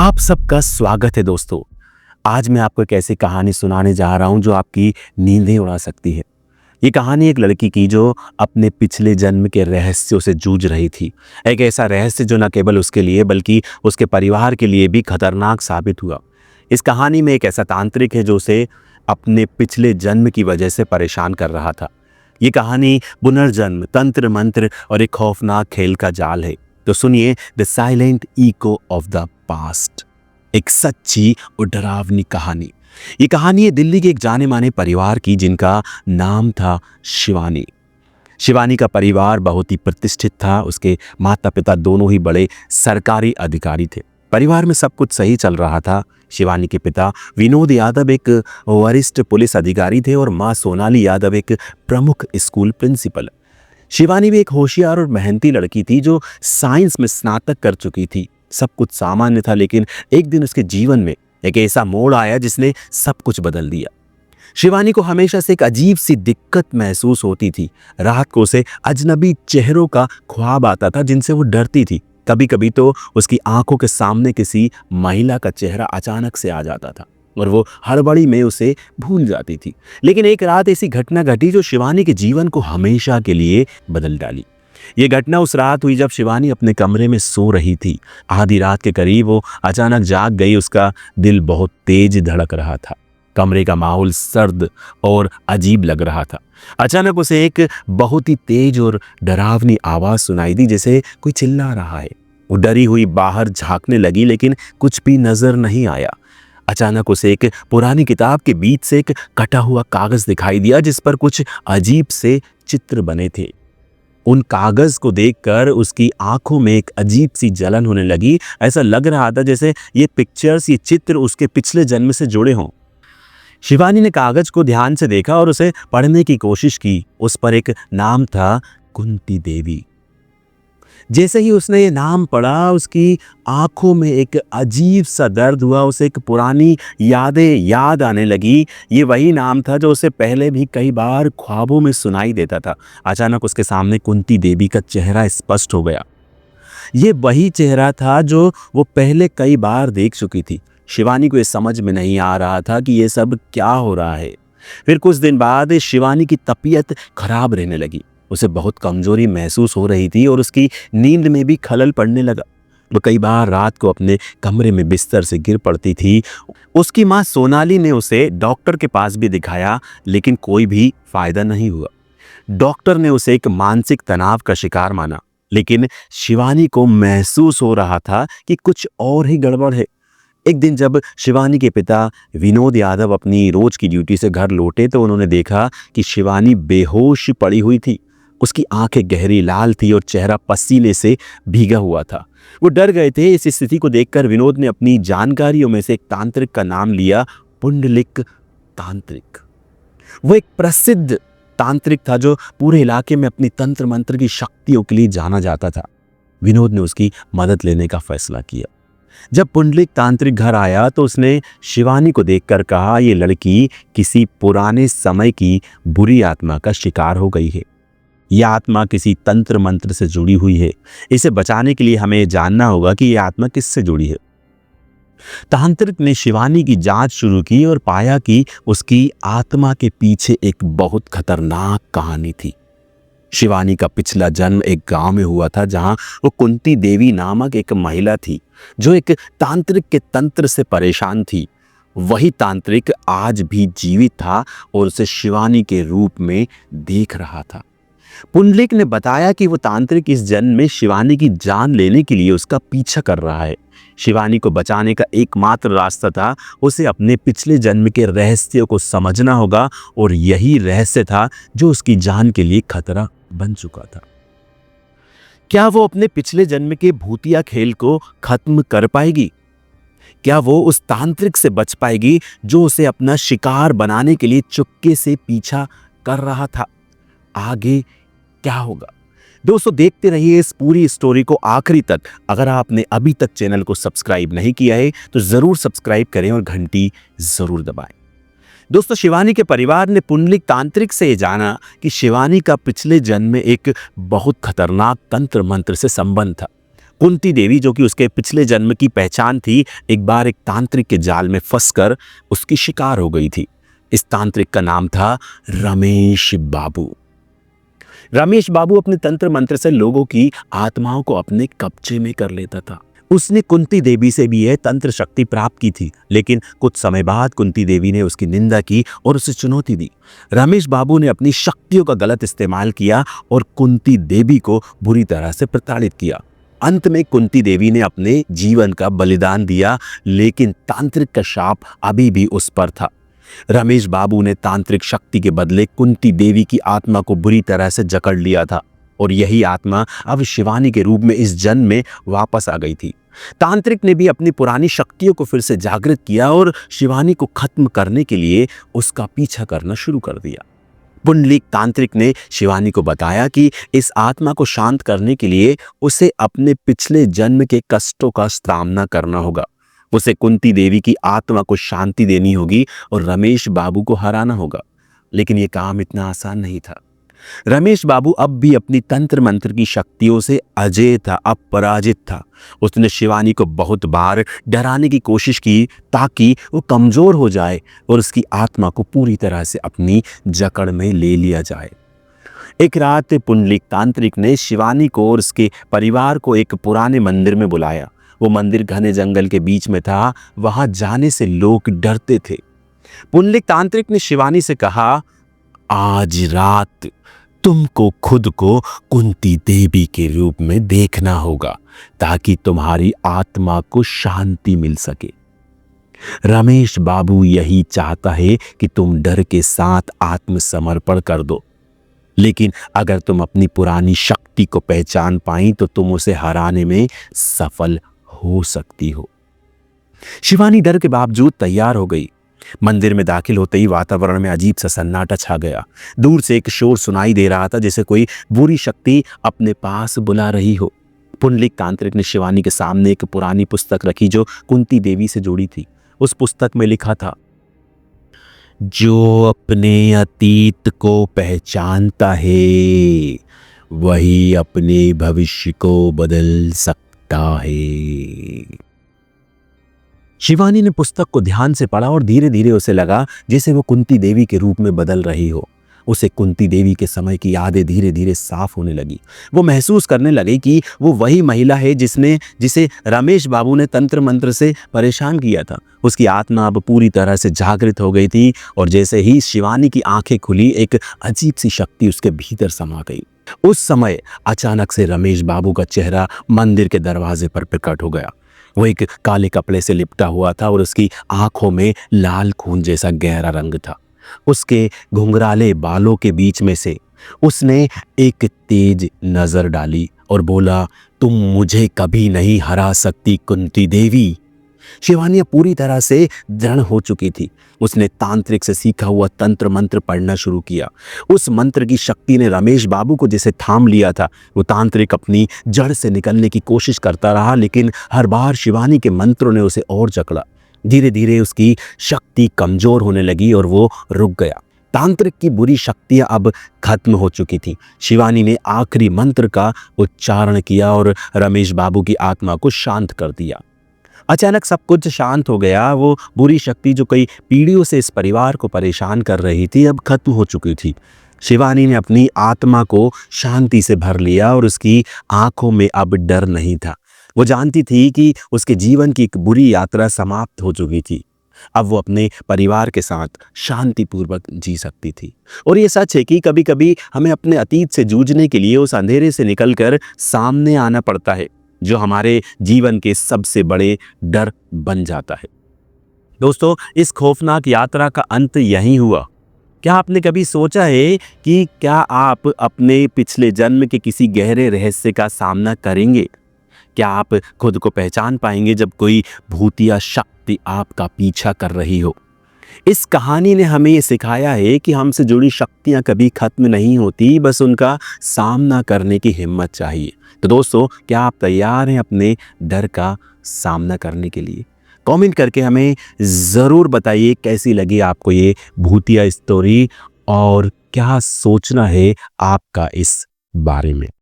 आप सबका स्वागत है दोस्तों। आज मैं आपको एक ऐसी कहानी सुनाने जा रहा हूं जो आपकी नींदें उड़ा सकती है। ये कहानी एक लड़की की जो अपने पिछले जन्म के रहस्यों से जूझ रही थी। एक ऐसा रहस्य जो न केवल उसके लिए बल्कि उसके परिवार के लिए भी खतरनाक साबित हुआ। इस कहानी में एक ऐसा तांत्रिक है जो उसे अपने पिछले जन्म की वजह से परेशान कर रहा था। ये कहानी पुनर्जन्म, तंत्र मंत्र और एक खौफनाक खेल का जाल है। तो सुनिए the silent eco of the past, एक सच्ची और डरावनी कहानी। ये कहानी है दिल्ली के एक जाने माने परिवार की जिनका नाम था शिवानी। शिवानी का परिवार बहुत ही प्रतिष्ठित था। उसके माता पिता दोनों ही बड़े सरकारी अधिकारी थे। परिवार में सब कुछ सही चल रहा था। शिवानी के पिता विनोद यादव एक वरिष्ठ पुलिस अधिकारी थे और माँ सोनाली यादव एक प्रमुख स्कूल प्रिंसिपल। शिवानी भी एक होशियार और मेहनती लड़की थी जो साइंस में स्नातक कर चुकी थी। सब कुछ सामान्य था, लेकिन एक दिन उसके जीवन में एक ऐसा मोड़ आया जिसने सब कुछ बदल दिया। शिवानी को हमेशा से एक अजीब सी दिक्कत महसूस होती थी। रात को उसे अजनबी चेहरों का ख्वाब आता था जिनसे वो डरती थी। कभी कभी तो उसकी आंखों के सामने किसी महिला का चेहरा अचानक से आ जाता था और वो हड़बड़ी में उसे भूल जाती थी। लेकिन एक रात ऐसी घटना घटी जो शिवानी के जीवन को हमेशा के लिए बदल डाली। ये घटना उस रात हुई जब शिवानी अपने कमरे में सो रही थी। आधी रात के करीब वो अचानक जाग गई। उसका दिल बहुत तेज धड़क रहा था। कमरे का माहौल सर्द और अजीब लग रहा था। अचानक उसे एक बहुत ही तेज और डरावनी आवाज सुनाई दी, जैसे कोई चिल्ला रहा है। वो डरी हुई बाहर झांकने लगी, लेकिन कुछ भी नजर नहीं आया। अचानक उसे एक पुरानी किताब के बीच से एक कटा हुआ कागज दिखाई दिया जिस पर कुछ अजीब से चित्र बने थे। उन कागज को देखकर उसकी आंखों में एक अजीब सी जलन होने लगी। ऐसा लग रहा था जैसे ये पिक्चर्स, ये चित्र उसके पिछले जन्म से जुड़े हों। शिवानी ने कागज को ध्यान से देखा और उसे पढ़ने की कोशिश की। उस पर एक नाम था, कुंती देवी। जैसे ही उसने ये नाम पढ़ा उसकी आंखों में एक अजीब सा दर्द हुआ। उसे एक पुरानी यादें याद आने लगी। ये वही नाम था जो उसे पहले भी कई बार ख्वाबों में सुनाई देता था। अचानक उसके सामने कुंती देवी का चेहरा स्पष्ट हो गया। ये वही चेहरा था जो वो पहले कई बार देख चुकी थी। शिवानी को ये समझ में नहीं आ रहा था कि ये सब क्या हो रहा है। फिर कुछ दिन बाद शिवानी की तबीयत खराब रहने लगी। उसे बहुत कमजोरी महसूस हो रही थी और उसकी नींद में भी खलल पड़ने लगा। वो कई बार रात को अपने कमरे में बिस्तर से गिर पड़ती थी। उसकी माँ सोनाली ने उसे डॉक्टर के पास भी दिखाया, लेकिन कोई भी फायदा नहीं हुआ। डॉक्टर ने उसे एक मानसिक तनाव का शिकार माना, लेकिन शिवानी को महसूस हो रहा था कि कुछ और ही गड़बड़ है। एक दिन जब शिवानी के पिता विनोद यादव अपनी रोज की ड्यूटी से घर लौटे तो उन्होंने देखा कि शिवानी बेहोश पड़ी हुई थी। उसकी आंखें गहरी लाल थी और चेहरा पसीने से भीगा हुआ था। वो डर गए थे। इस स्थिति को देखकर विनोद ने अपनी जानकारियों में से एक तांत्रिक का नाम लिया, पुंडलिक तांत्रिक। वो एक प्रसिद्ध तांत्रिक था जो पूरे इलाके में अपनी तंत्र मंत्र की शक्तियों के लिए जाना जाता था। विनोद ने उसकी मदद लेने का फैसला किया। जब पुंडलिक तांत्रिक घर आया तो उसने शिवानी को देखकर कहा, ये लड़की किसी पुराने समय की बुरी आत्मा का शिकार हो गई है। यह आत्मा किसी तंत्र मंत्र से जुड़ी हुई है। इसे बचाने के लिए हमें जानना होगा कि यह आत्मा किससे जुड़ी है। तांत्रिक ने शिवानी की जांच शुरू की और पाया कि उसकी आत्मा के पीछे एक बहुत खतरनाक कहानी थी। शिवानी का पिछला जन्म एक गांव में हुआ था जहां वो कुंती देवी नामक एक महिला थी जो एक तांत्रिक के तंत्र से परेशान थी। वही तांत्रिक आज भी जीवित था और उसे शिवानी के रूप में देख रहा था। पुंडलिक ने बताया कि वो तांत्रिक इस जन्म में शिवानी की जान लेने के लिए उसका पीछा कर रहा है। शिवानी को बचाने का एकमात्र रास्ता था उसे अपने पिछले जन्म के रहस्य को समझना होगा और यही रहस्य था जो उसकी जान के लिए खतरा बन चुका था। क्या वो अपने पिछले जन्म के भूतिया खेल को खत्म कर पाएगी? क्या वो उस तांत्रिक से बच पाएगी जो उसे अपना शिकार बनाने के लिए चुपके से पीछा कर रहा था? आगे क्या होगा? दोस्तों देखते रहिए इस पूरी स्टोरी को आखिरी तक। अगर आपने अभी तक चैनल को सब्सक्राइब नहीं किया है तो जरूर सब्सक्राइब करें और घंटी जरूर दबाएं। दोस्तों शिवानी के परिवार ने पुंडलिक तांत्रिक से ये जाना कि शिवानी का पिछले जन्म में एक बहुत खतरनाक तंत्र मंत्र से संबंध था। कुंती देवी, जो कि उसके पिछले जन्म की पहचान थी, एक बार एक तांत्रिक के जाल में फंसकर उसकी शिकार हो गई थी। इस तांत्रिक का नाम था रमेश बाबू। रमेश बाबू अपने तंत्र मंत्र से लोगों की आत्माओं को अपने कब्जे में कर लेता था। उसने कुंती देवी से भी यह तंत्र शक्ति प्राप्त की थी, लेकिन कुछ समय बाद कुंती देवी ने उसकी निंदा की और उसे चुनौती दी। रमेश बाबू ने अपनी शक्तियों का गलत इस्तेमाल किया और कुंती देवी को बुरी तरह से प्रताड़ित किया। अंत में कुंती देवी ने अपने जीवन का बलिदान दिया, लेकिन तांत्रिक का शाप अभी भी उस पर था। रमेश बाबू ने तांत्रिक शक्ति के बदले कुंती देवी की आत्मा को बुरी तरह से जकड़ लिया था और यही आत्मा अब शिवानी के रूप में इस जन्म में वापस आ गई थी। तांत्रिक ने भी अपनी पुरानी शक्तियों को फिर से जागृत किया और शिवानी को खत्म करने के लिए उसका पीछा करना शुरू कर दिया। पुंडलीक तांत्रिक ने शिवानी को बताया कि इस आत्मा को शांत करने के लिए उसे अपने पिछले जन्म के कष्टों का सामना करना होगा। उसे कुंती देवी की आत्मा को शांति देनी होगी और रमेश बाबू को हराना होगा। लेकिन यह काम इतना आसान नहीं था। रमेश बाबू अब भी अपनी तंत्र मंत्र की शक्तियों से अजेय था, अपराजित था। उसने शिवानी को बहुत बार डराने की कोशिश की ताकि वो कमजोर हो जाए और उसकी आत्मा को पूरी तरह से अपनी जकड़ में ले लिया जाए। एक रात पुंडलिक तांत्रिक ने शिवानी को और उसके परिवार को एक पुराने मंदिर में बुलाया। वो मंदिर घने जंगल के बीच में था, वहां जाने से लोग डरते थे। पुंडलिक तांत्रिक ने शिवानी से कहा, आज रात तुमको खुद को कुंती देवी के रूप में देखना होगा ताकि तुम्हारी आत्मा को शांति मिल सके। रमेश बाबू यही चाहता है कि तुम डर के साथ आत्मसमर्पण कर दो, लेकिन अगर तुम अपनी पुरानी शक्ति को पहचान पाई तो तुम उसे हराने में सफल हो सकती हो। शिवानी डर के बावजूद तैयार हो गई। मंदिर में दाखिल होते ही वातावरण में अजीब सा सन्नाटा छा गया। दूर से एक शोर सुनाई दे रहा था, जैसे कोई बुरी शक्ति अपने पास बुला रही हो। पुंडलिक तांत्रिक ने शिवानी के सामने एक पुरानी पुस्तक रखी जो कुंती देवी से जुड़ी थी। उस पुस्तक में लिखा था, जो अपने अतीत को पहचानता है वही अपने भविष्य को बदल सकता है। शिवानी ने पुस्तक को ध्यान से पढ़ा और धीरे धीरे उसे लगा जैसे वो कुंती देवी के रूप में बदल रही हो। उसे कुंती देवी के समय की यादें धीरे धीरे साफ होने लगी। वो महसूस करने लगी कि वो वही महिला है जिसे रमेश बाबू ने तंत्र मंत्र से परेशान किया था। उसकी आत्मा अब पूरी तरह से जागृत हो गई थी और जैसे ही शिवानी की आंखें खुली, एक अजीब सी शक्ति उसके भीतर समा गई। उस समय अचानक से रमेश बाबू का चेहरा मंदिर के दरवाजे पर प्रकट हो गया। वो एक काले कपड़े से लिपटा हुआ था और उसकी आंखों में लाल खून जैसा गहरा रंग था। उसके घुंघराले बालों के बीच में से उसने एक तेज नजर डाली और बोला, तुम मुझे कभी नहीं हरा सकती कुंती देवी। शिवानी पूरी तरह से दृढ़ हो चुकी थी। उसने तांत्रिक से सीखा हुआ तंत्र मंत्र पढ़ना शुरू किया। उस मंत्र की शक्ति ने रमेश बाबू को जैसे थाम लिया था। वो तांत्रिक अपनी जड़ से निकलने की कोशिश करता रहा, लेकिन हर बार शिवानी के मंत्रों ने उसे और जकड़ा। धीरे धीरे उसकी शक्ति कमजोर होने लगी और वो रुक गया। तांत्रिक की बुरी शक्तियां अब खत्म हो चुकी थी। शिवानी ने आखिरी मंत्र का उच्चारण किया और रमेश बाबू की आत्मा को शांत कर दिया। अचानक सब कुछ शांत हो गया। वो बुरी शक्ति जो कई पीढ़ियों से इस परिवार को परेशान कर रही थी, अब खत्म हो चुकी थी। शिवानी ने अपनी आत्मा को शांति से भर लिया और उसकी आंखों में अब डर नहीं था। वो जानती थी कि उसके जीवन की एक बुरी यात्रा समाप्त हो चुकी थी। अब वो अपने परिवार के साथ शांतिपूर्वक जी सकती थी। और ये सच है कि कभी कभी हमें अपने अतीत से जूझने के लिए उस अंधेरे से निकलकर सामने आना पड़ता है, जो हमारे जीवन के सबसे बड़े डर बन जाता है। दोस्तों, इस खौफनाक यात्रा का अंत यहीं हुआ। क्या आपने कभी सोचा है कि क्या आप अपने पिछले जन्म के किसी गहरे रहस्य का सामना करेंगे? क्या आप खुद को पहचान पाएंगे जब कोई भूतिया शक्ति आपका पीछा कर रही हो? इस कहानी ने हमें ये सिखाया है कि हमसे जुड़ी शक्तियां कभी खत्म नहीं होती, बस उनका सामना करने की हिम्मत चाहिए। तो दोस्तों, क्या आप तैयार हैं अपने डर का सामना करने के लिए? कमेंट करके हमें ज़रूर बताइए कैसी लगी आपको ये भूतिया स्टोरी और क्या सोचना है आपका इस बारे में।